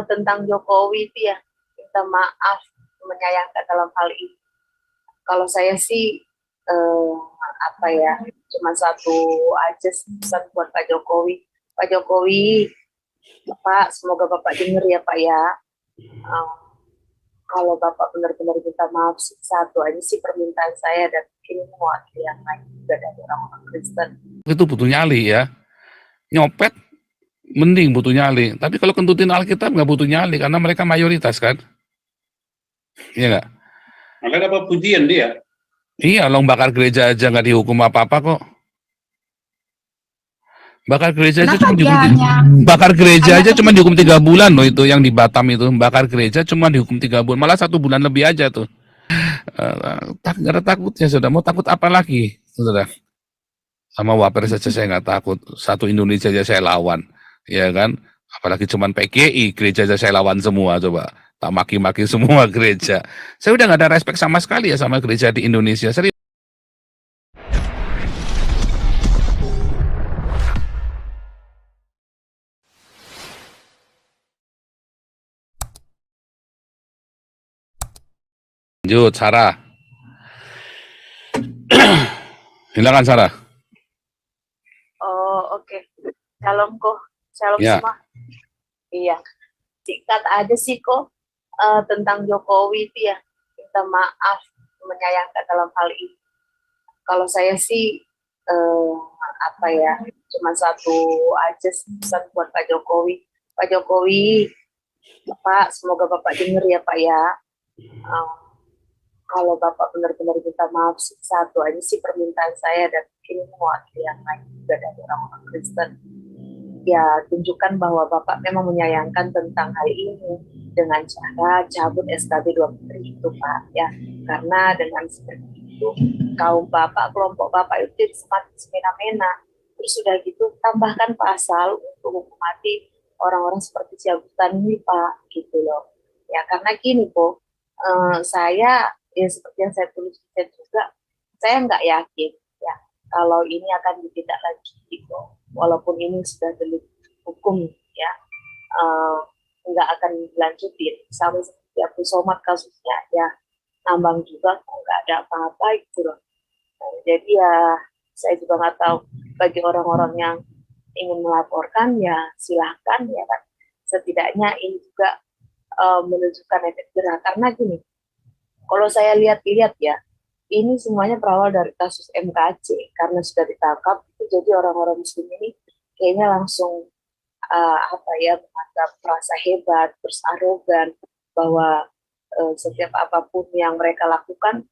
tentang Jokowi itu ya, minta maaf, menyayangkan dalam hal ini. Kalau saya sih apa ya, cuma satu aja pesan buat Pak Jokowi. Pak Jokowi, Pak, semoga Bapak dengar ya Pak ya. Kalau Bapak benar-benar minta maaf sih, satu aja sih permintaan saya, dan ini mewakili yang lain juga dari orang-orang Kristen. Itu butuh nyali ya. Nyopet mending butuh nyali. Tapi kalau kentutin Alkitab nggak butuh nyali karena mereka mayoritas kan. Iya nggak? Maka dapat pujian dia. Iya, long bakar gereja aja nggak dihukum apa-apa kok. Bakar gereja aja cuma dihukum 3 bulan loh, itu yang di Batam itu. Bakar gereja cuma dihukum 3 bulan, malah 1 bulan lebih aja tuh. Nggak ada takutnya, saudara. Mau takut apa lagi, saudara? Sama Wapres saja saya nggak takut. Satu Indonesia aja saya lawan, ya kan? Apalagi cuman PGI, gereja aja saya lawan semua, coba. Tak maki-maki semua gereja. Saya udah nggak ada respect sama sekali ya sama gereja di Indonesia. Serius. Lanjut, Sarah. Silakan, Sarah. Oh, oke. Shalom kok. Shalom Ya. semua. Iya. Singkat aja sih kok, tentang Jokowi itu ya, minta maaf, menyayangkan dalam hal ini. Kalau saya sih apa ya, cuma satu aja sih pesan buat Pak Jokowi. Pak Jokowi, Pak, semoga Bapak dengar ya Pak ya. Kalau Bapak benar-benar minta maaf sih, satu aja sih permintaan saya, dan ini mewakili yang lain juga dari orang-orang Kristen. Ya, tunjukkan bahwa Bapak memang menyayangkan tentang hal ini dengan cara cabut SKB 2 Menteri itu Pak ya. Karena dengan seperti itu kaum Bapak, kelompok Bapak itu semakin semena-mena. Terus sudah gitu tambahkan pasal untuk hukum mati orang-orang seperti si Agutan ini Pak, gitu loh. Ya, karena gini kok, saya ya seperti yang saya tulis juga, saya nggak yakin ya kalau ini akan ditindaklanjuti kok, walaupun ini sudah delik hukum ya, nggak akan dilanjutin. Sama seperti Abdul Somad kasusnya ya, nambang juga kok nggak ada apa-apa gitu loh. Jadi ya saya juga nggak tahu, bagi orang-orang yang ingin melaporkan ya silahkan ya kan, setidaknya ini juga menunjukkan efek jerah. Karena gini, kalau saya lihat-lihat ya, ini semuanya berawal dari kasus MKC, karena sudah ditangkap, itu jadi orang-orang Muslim ini kayaknya langsung menganggap merasa hebat, terus arogan, bahwa setiap apapun yang mereka lakukan,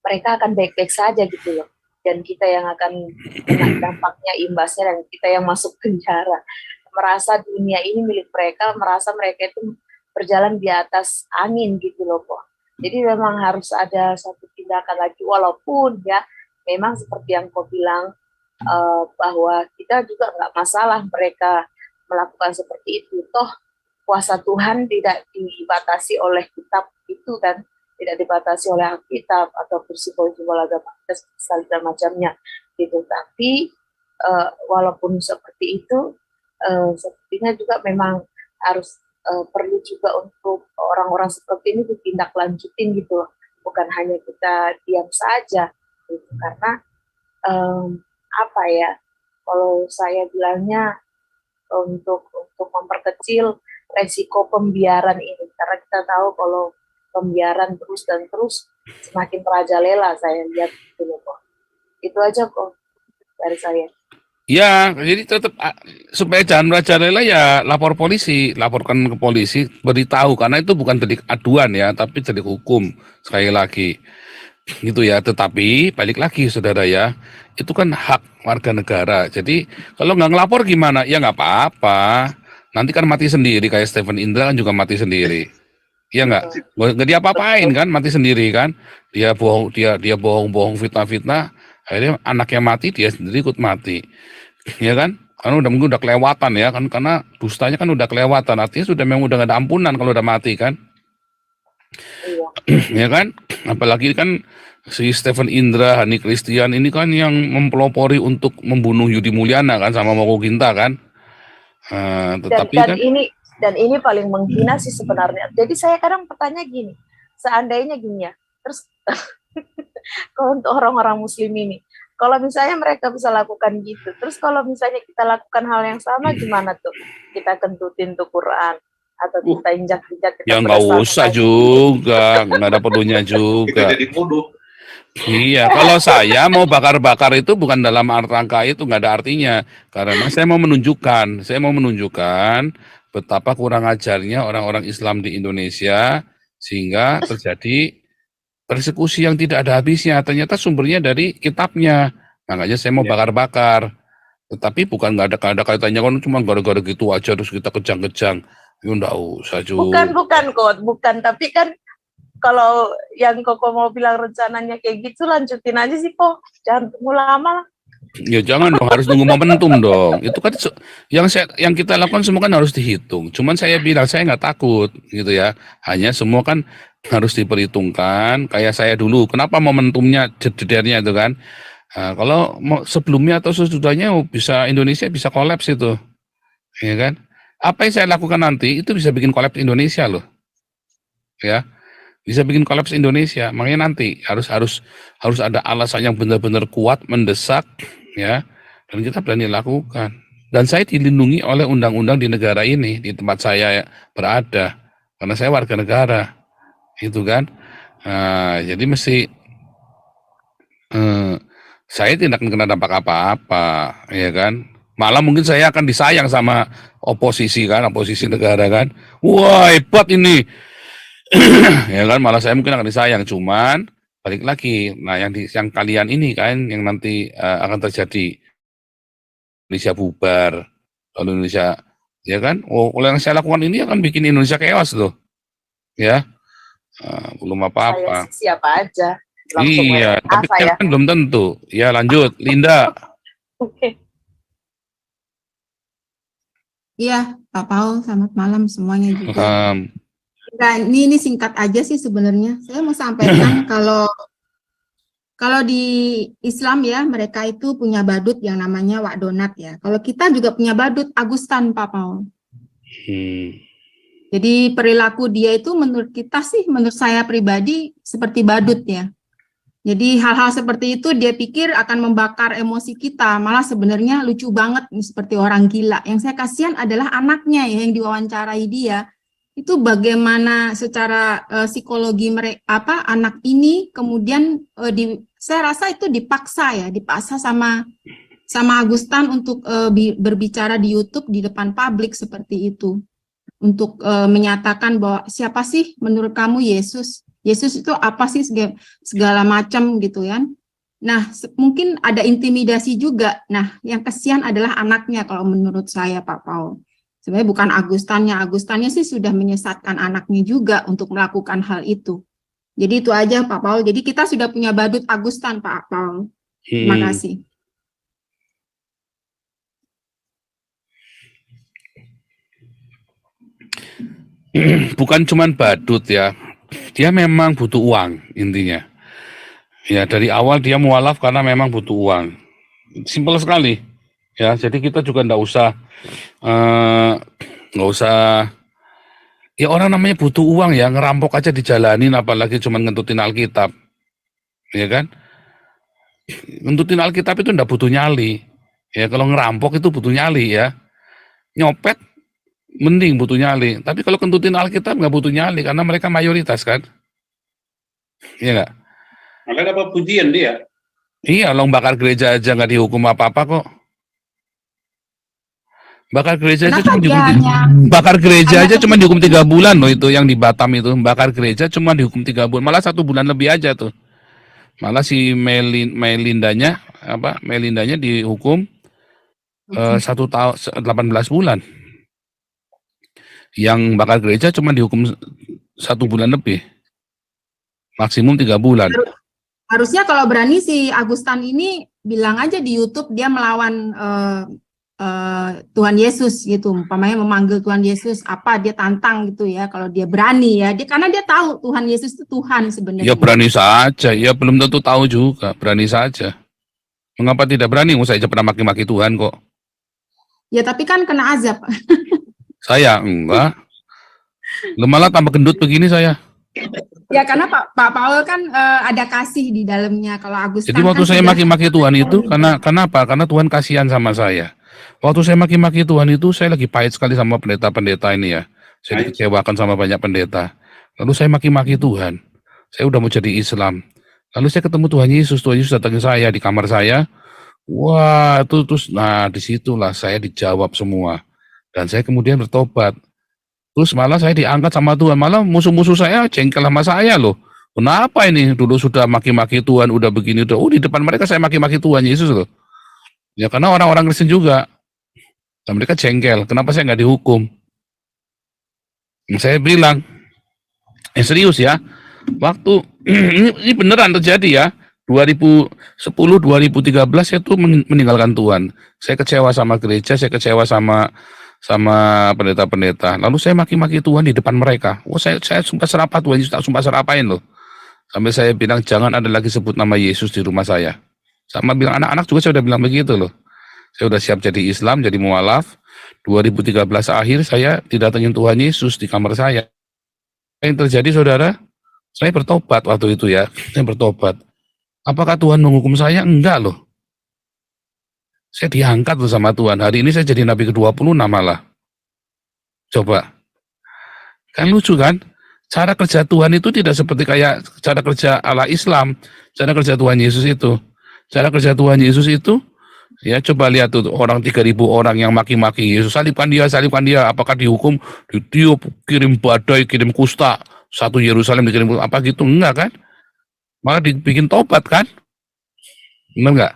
mereka akan baik-baik saja gitu loh. Dan kita yang akan kena dampaknya, imbasnya, dan kita yang masuk penjara. Merasa dunia ini milik mereka, merasa mereka itu berjalan di atas angin gitu loh kok. Jadi memang harus ada satu tindakan lagi, walaupun ya memang seperti yang kau bilang, bahwa kita juga nggak masalah mereka melakukan seperti itu. Toh kuasa Tuhan tidak dibatasi oleh kitab itu kan, tidak dibatasi oleh Alkitab atau simbol-simbol agama dan macamnya gitu. Tapi walaupun seperti itu, sepertinya juga memang harus perlu juga untuk orang-orang seperti ini ditindaklanjutin gitu, bukan hanya kita diam saja gitu. Karena apa ya, kalau saya bilangnya untuk memperkecil resiko pembiaran ini, karena kita tahu kalau pembiaran terus dan terus semakin merajalela, saya lihat gitu kok. Itu aja kok dari saya. Ya, jadi tetap supaya jangan merajalela ya lapor polisi, laporkan ke polisi, beritahu, karena itu bukan delik aduan ya, tapi delik hukum sekali lagi, gitu ya. Tetapi balik lagi saudara ya, itu kan hak warga negara. Jadi kalau nggak ngelapor gimana? Ya nggak apa-apa. Nanti kan mati sendiri, kayak Stephen Indra kan juga mati sendiri. Iya nggak dia apa-apain kan, mati sendiri kan. Dia bohong, fitnah-fitnah. Akhirnya anaknya mati, dia sendiri ikut mati. Ya kan? Karena mungkin udah kelewatan ya kan, karena dustanya kan udah kelewatan, artinya memang udah gak ada ampunan kalau udah mati kan. Ya kan? Apalagi kan si Stephen Indra, Hani Christian ini kan yang mempelopori untuk membunuh Yudi Mulyana kan, sama Moko Ginta kan. Tetapi dan kan ini Dan ini paling menghina sih sebenarnya. Jadi saya kadang bertanya gini, seandainya gini ya, terus kalau untuk orang-orang muslim ini, kalau misalnya mereka bisa lakukan gitu, terus kalau misalnya kita lakukan hal yang sama, gimana tuh? Kita kentutin tuh Quran, atau kita injak-injak, kita Ya nggak usah pedaskan. juga, nggak ada perlunya Itu juga. jadi bodoh. Iya, kalau saya mau bakar-bakar itu bukan dalam rangka itu, nggak ada artinya. Karena saya mau menunjukkan betapa kurang ajarnya orang-orang Islam di Indonesia, sehingga terjadi persekusi yang tidak ada habisnya. Ternyata sumbernya dari kitabnya. Makanya saya mau Ya. bakar-bakar. Tetapi bukan nggak ada kaitannya, kan cuma gara-gara gitu aja terus kita kejang-kejang. Itu nggak usah Bukan, tapi kan kalau yang Koko mau bilang rencananya kayak gitu, lanjutin aja sih, Po. Jangan tunggu lama lah. Ya jangan dong, harus nunggu momentum dong. Itu kan yang kita lakukan semua kan harus dihitung. Cuman saya bilang saya nggak takut gitu ya. Hanya semua kan harus diperhitungkan. Kayak saya dulu, kenapa momentumnya jedernya itu kan? Nah, kalau sebelumnya atau sesudahnya Indonesia bisa kolaps itu, ya kan? Apa yang saya lakukan nanti itu bisa bikin kolaps Indonesia loh, ya. Bisa bikin kolaps Indonesia. Makanya nanti harus ada alasan yang benar-benar kuat, mendesak, ya, dan kita berani lakukan. Dan saya dilindungi oleh undang-undang di negara ini, di tempat saya berada, karena saya warga negara, itu kan. Nah, jadi mesti saya tidak akan kena dampak apa-apa, ya kan. Malah mungkin saya akan disayang sama oposisi kan, oposisi negara kan. Wah hebat ini, ya kan, malah saya mungkin akan disayang. Cuman balik lagi, nah yang kalian ini kan yang nanti akan terjadi, Indonesia bubar, kalau Indonesia, ya kan, kalau yang saya lakukan ini akan bikin Indonesia chaos loh, ya. Belum Saya apa-apa. sih siapa aja. Langsung Iya, tapi apa ya? kan belum tentu. Ya lanjut, Linda. Oke. Iya, Pak Paul, selamat malam semuanya juga. Um, Nah, ini singkat aja sih sebenarnya. Saya mau sampaikan kalau di Islam ya, mereka itu punya badut yang namanya Wak Donat ya. Kalau kita juga punya badut Agustan, Pak Paul. Jadi perilaku dia itu menurut kita sih, menurut saya pribadi seperti badut ya. Jadi hal-hal seperti itu dia pikir akan membakar emosi kita, malah sebenarnya lucu banget nih, seperti orang gila. Yang saya kasihan adalah anaknya ya, yang diwawancarai dia. Itu bagaimana secara psikologi mereka anak ini kemudian saya rasa itu dipaksa sama Agustan untuk berbicara di YouTube di depan publik seperti itu. Untuk menyatakan bahwa siapa sih menurut kamu Yesus? Yesus itu apa sih, segala macam gitu kan. Nah, mungkin ada intimidasi juga. Nah, yang kasihan adalah anaknya kalau menurut saya, Pak Paul. Sebenarnya bukan Agustannya sih sudah menyesatkan anaknya juga untuk melakukan hal itu. Jadi itu aja Pak Paul. Jadi kita sudah punya badut Agustan, Pak Paul. Terima kasih. Bukan cuman badut ya, dia memang butuh uang intinya. Ya dari awal dia mualaf karena memang butuh uang. Simpel sekali. Ya, jadi kita juga nggak usah. Ya orang namanya butuh uang ya, ngerampok aja dijalanin, apalagi cuma ngentutin Alkitab, ya kan? Ngentutin Alkitab itu nggak butuh nyali. Ya kalau ngerampok itu butuh nyali ya. Nyopet mending butuh nyali. Tapi kalau kentutin Alkitab nggak butuh nyali karena mereka mayoritas kan. Iya nggak? Makanya dapat pujian dia. Iya, long bakar gereja aja nggak dihukum apa-apa kok. Bakar gereja aja cuma dihukum 3 bulan loh, itu yang di Batam itu. Bakar gereja cuma dihukum 3 bulan, malah 1 bulan lebih aja tuh. Malah si Melindanya dihukum 1 tahun 18 bulan. Yang bakar gereja cuma dihukum 1 bulan lebih. Maksimum 3 bulan. Harusnya kalau berani si Agustan ini bilang aja di YouTube dia melawan Tuhan Yesus gitu, umpamanya memanggil Tuhan Yesus, dia tantang gitu ya, kalau dia berani ya, karena dia tahu Tuhan Yesus itu Tuhan sebenarnya. Ya berani saja, ya belum tentu tahu juga, berani saja. Mengapa tidak berani? Saya aja pernah maki-maki Tuhan kok. Ya tapi kan kena azab. Saya enggak. Malah tambah gendut begini saya. Ya karena Pak Paul kan ada kasih di dalamnya. Kalau Agustan Jadi waktu kan saya sudah maki-maki Tuhan itu karena apa? Karena Tuhan kasihan sama saya. Waktu saya maki-maki Tuhan itu saya lagi pahit sekali sama pendeta-pendeta ini ya. Saya dikecewakan sama banyak pendeta. Lalu saya maki-maki Tuhan. Saya udah mau jadi Islam. Lalu saya ketemu Tuhan Yesus datang ke saya di kamar saya. Wah, itu terus nah disitulah saya dijawab semua. Dan saya kemudian bertobat. Terus malah saya diangkat sama Tuhan, malah musuh-musuh saya jengkel sama saya loh. Kenapa ini? Dulu sudah maki-maki Tuhan, udah begini, udah. Di depan mereka saya maki-maki Tuhan Yesus loh. Ya karena orang-orang Kristen juga. Dan mereka jengkel, kenapa saya nggak dihukum? Saya bilang, serius ya, waktu ini beneran terjadi ya. 2010, 2013 saya tuh meninggalkan Tuhan. Saya kecewa sama gereja, saya kecewa sama pendeta-pendeta. Lalu saya maki-maki Tuhan di depan mereka. Saya sumpah serapah Tuhan Yesus, tak sumpah serapain loh. Sampai saya bilang jangan ada lagi sebut nama Yesus di rumah saya. Sama bilang anak-anak juga saya udah bilang begitu loh. Saya udah siap jadi Islam, jadi mualaf. 2013 akhir saya didatengin Tuhan Yesus di kamar saya. Yang terjadi saudara, saya bertobat waktu itu ya. Saya bertobat. Apakah Tuhan menghukum saya? Enggak loh. Saya diangkat loh sama Tuhan. Hari ini saya jadi Nabi ke-26 malah. Coba. Kan lucu kan? Cara kerja Tuhan itu tidak seperti kayak cara kerja ala Islam. Cara kerja Tuhan Yesus itu. Cara kerja Tuhan Yesus itu, ya coba lihat tuh orang 3.000 orang yang maki-maki Yesus. Salibkan dia. Apakah dihukum? Ditiup, kirim badai, kirim kusta. Satu Yerusalem dikirim apa gitu. Enggak kan? Malah dibikin tobat kan? Benar enggak?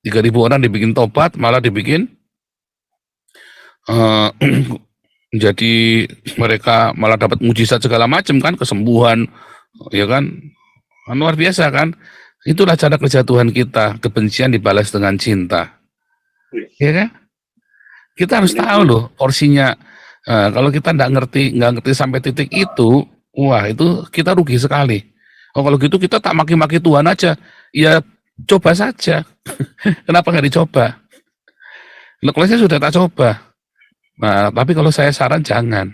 3.000 orang dibikin tobat, malah dibikin jadi mereka malah dapat mujizat segala macam kan, kesembuhan, ya kan, luar biasa kan. Itulah cara kerja Tuhan kita, kebencian dibalas dengan cinta, ya kan. Kita harus tahu loh porsinya. Kalau kita nggak ngerti sampai titik itu, wah itu kita rugi sekali. Oh kalau gitu kita tak maki-maki Tuhan aja, ya coba saja. Kenapa nggak dicoba? Loh, kalau saya sudah tak coba. Nah, tapi kalau saya saran jangan.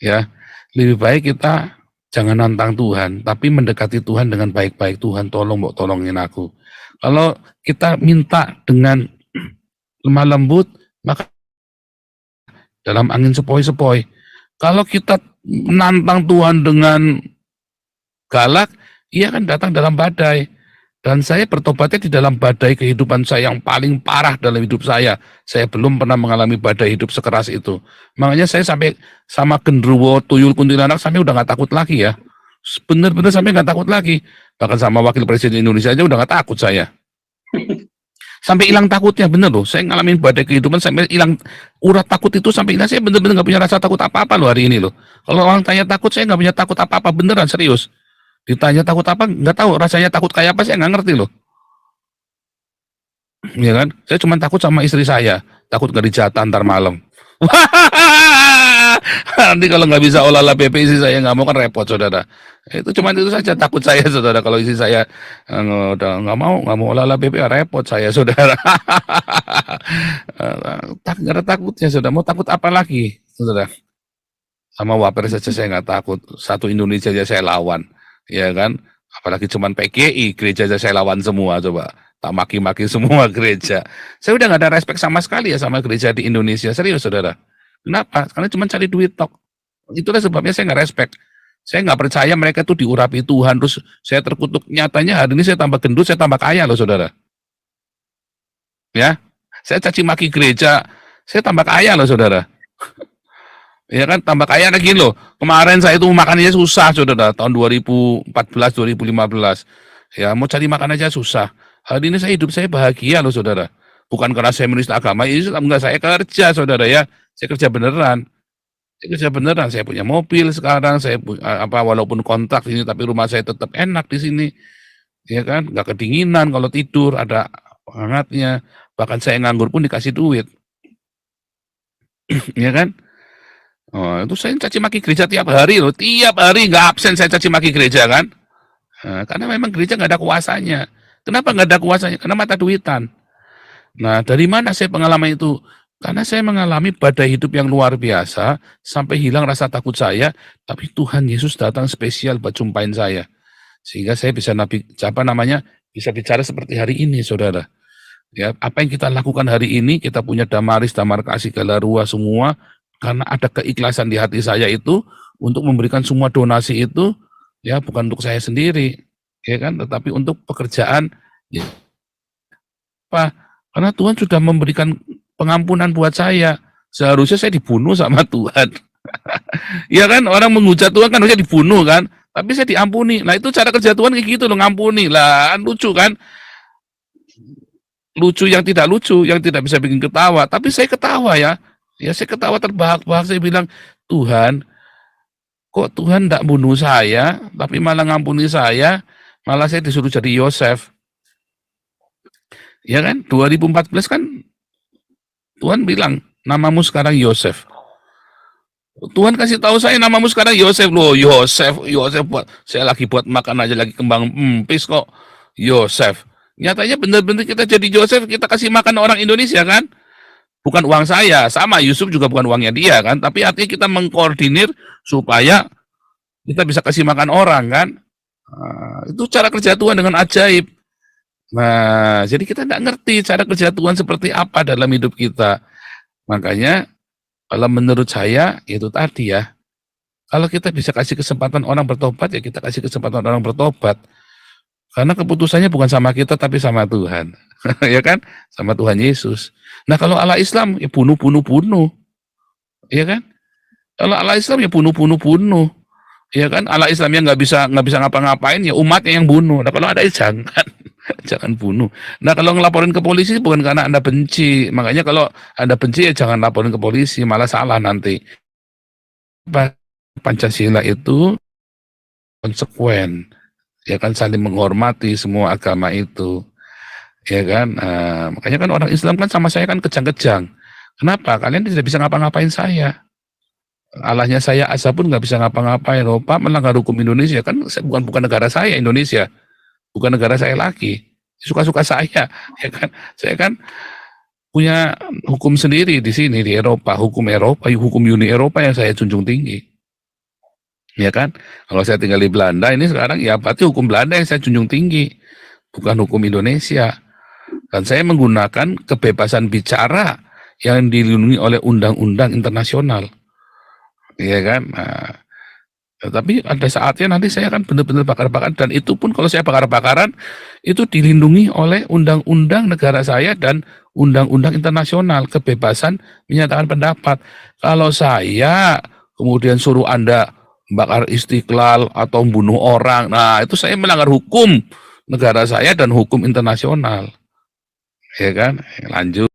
Ya, lebih baik kita jangan nantang Tuhan, tapi mendekati Tuhan dengan baik-baik. Tuhan tolong, tolongin aku. Kalau kita minta dengan lemah lembut, maka dalam angin sepoi-sepoi. Kalau kita menantang Tuhan dengan galak, ia akan datang dalam badai. Dan saya bertobatnya di dalam badai kehidupan saya yang paling parah dalam hidup saya. Saya belum pernah mengalami badai hidup sekeras itu. Makanya saya sampai sama genderuwo, tuyul, kuntilanak, sampai udah gak takut lagi ya. Bener-bener sampai gak takut lagi. Bahkan sama wakil presiden Indonesia aja udah gak takut saya. Sampai hilang takutnya, bener loh. Saya ngalamin badai kehidupan sampai hilang urat takut itu, sampai hilang. Saya bener-bener gak punya rasa takut apa-apa loh hari ini loh. Kalau orang tanya takut, saya gak punya takut apa-apa, beneran serius. Ditanya takut apa, nggak tahu. Rasanya takut kayak apa, saya nggak ngerti loh. Ya kan? Saya cuma takut sama istri saya. Takut nggak dijatah ntar malam. Nanti kalau nggak bisa olah PP istri saya nggak mau kan repot, saudara. Itu cuma itu saja takut saya, saudara. Kalau istri saya udah nggak mau olah PP, repot saya, saudara. Nggak ada takutnya, saudara. Mau takut apa lagi, saudara? Sama Wapres saja saya nggak takut. Satu Indonesia aja saya lawan. Ya kan, apalagi cuman PGI, gereja saya lawan semua, coba tak maki-maki semua gereja. Saya udah nggak ada respect sama sekali ya sama gereja di Indonesia, serius saudara. Kenapa? Karena cuma cari duit tok. Itulah sebabnya saya nggak respect. Saya nggak percaya mereka tuh diurapi Tuhan, terus saya terkutuk. Nyatanya hari ini saya tambah gendut, saya tambah kaya loh saudara. Ya, saya caci maki gereja, saya tambah kaya loh saudara. Ya kan, tambah kaya lagi loh. Kemarin saya itu makannya susah, saudara. Tahun 2014, 2015. Ya, mau cari makan aja susah. Hari ini hidup saya bahagia loh, saudara. Bukan karena saya menista agama Islam, enggak, saya kerja, saudara ya. Saya kerja beneran. Saya punya mobil sekarang, saya walaupun kontrak ini, tapi rumah saya tetap enak di sini. Ya kan, enggak kedinginan kalau tidur, ada hangatnya. Bahkan saya nganggur pun dikasih duit. Ya kan? Oh, itu saya caci maki gereja tiap hari loh, tiap hari nggak absen saya caci maki gereja kan, karena memang gereja nggak ada kuasanya. Kenapa nggak ada kuasanya? Karena mata duitan. Nah, dari mana saya pengalaman itu? Karena saya mengalami badai hidup yang luar biasa, sampai hilang rasa takut saya, tapi Tuhan Yesus datang spesial buat jumpain saya. Sehingga saya bisa bisa bicara seperti hari ini, saudara. Ya, apa yang kita lakukan hari ini, kita punya Damaris, Damar Kasih, Galarua semua, karena ada keikhlasan di hati saya itu, untuk memberikan semua donasi itu, ya bukan untuk saya sendiri, ya kan, tetapi untuk pekerjaan, ya, apa? Karena Tuhan sudah memberikan pengampunan buat saya. Seharusnya saya dibunuh sama Tuhan. Ya kan, orang menghujat Tuhan kan harusnya dibunuh kan, tapi saya diampuni. Nah itu cara kerja Tuhan kayak gitu loh, ngampuni lah, lucu kan, lucu yang tidak lucu, yang tidak bisa bikin ketawa, tapi saya ketawa ya saya ketawa terbahak-bahak, saya bilang, Tuhan, kok Tuhan tidak bunuh saya, tapi malah ngampuni saya, malah saya disuruh jadi Yosef. Ya kan, 2014 kan Tuhan bilang, namamu sekarang Yosef. Tuhan kasih tahu saya namamu sekarang Yosef. Loh, Yosef saya lagi buat makan aja, lagi kembang empis kok Yosef. Nyatanya benar-benar kita jadi Yosef, kita kasih makan orang Indonesia kan. Bukan uang saya, sama Yusuf juga bukan uangnya dia kan, tapi artinya kita mengkoordinir supaya kita bisa kasih makan orang kan. Itu cara kerja Tuhan dengan ajaib. Nah, jadi kita tidak ngerti cara kerja Tuhan seperti apa dalam hidup kita. Makanya, kalau menurut saya, itu tadi ya, kalau kita bisa kasih kesempatan orang bertobat, ya kita kasih kesempatan orang bertobat. Karena keputusannya bukan sama kita, tapi sama Tuhan. Ya kan? Sama Tuhan Yesus. Nah, kalau Allah Islam, ya bunuh. Ya kan? Kalau Allah Islam, ya bunuh. Ya kan? Allah Islam yang nggak bisa ngapa-ngapain, ya umatnya yang bunuh. Nah, kalau ada jangan bunuh. Nah, kalau ngelaporin ke polisi bukan karena Anda benci. Makanya kalau Anda benci, ya jangan laporin ke polisi, malah salah nanti. Pancasila itu konsekuen, ya kan, saling menghormati semua agama itu, ya kan. Makanya kan orang Islam kan sama saya kan kejang-kejang. Kenapa? Kalian tidak bisa ngapa-ngapain saya. Allahnya saya Asa pun nggak bisa ngapa-ngapain. Pak melanggar hukum Indonesia kan, bukan negara saya Indonesia, bukan negara saya lagi. Suka-suka saya, ya kan. Saya kan punya hukum sendiri di sini di Eropa, hukum Uni Eropa yang saya junjung tinggi. Ya kan, kalau saya tinggal di Belanda ini sekarang, ya berarti hukum Belanda yang saya junjung tinggi, bukan hukum Indonesia. Dan saya menggunakan kebebasan bicara yang dilindungi oleh undang-undang internasional, ya kan. Nah, tapi ada saatnya nanti saya akan benar-benar bakar-bakaran, dan itu pun kalau saya bakar-bakaran itu dilindungi oleh undang-undang negara saya dan undang-undang internasional, kebebasan menyatakan pendapat. Kalau saya kemudian suruh Anda bakar Istiqlal atau membunuh orang, nah itu saya melanggar hukum negara saya dan hukum internasional, ya kan. Lanjut.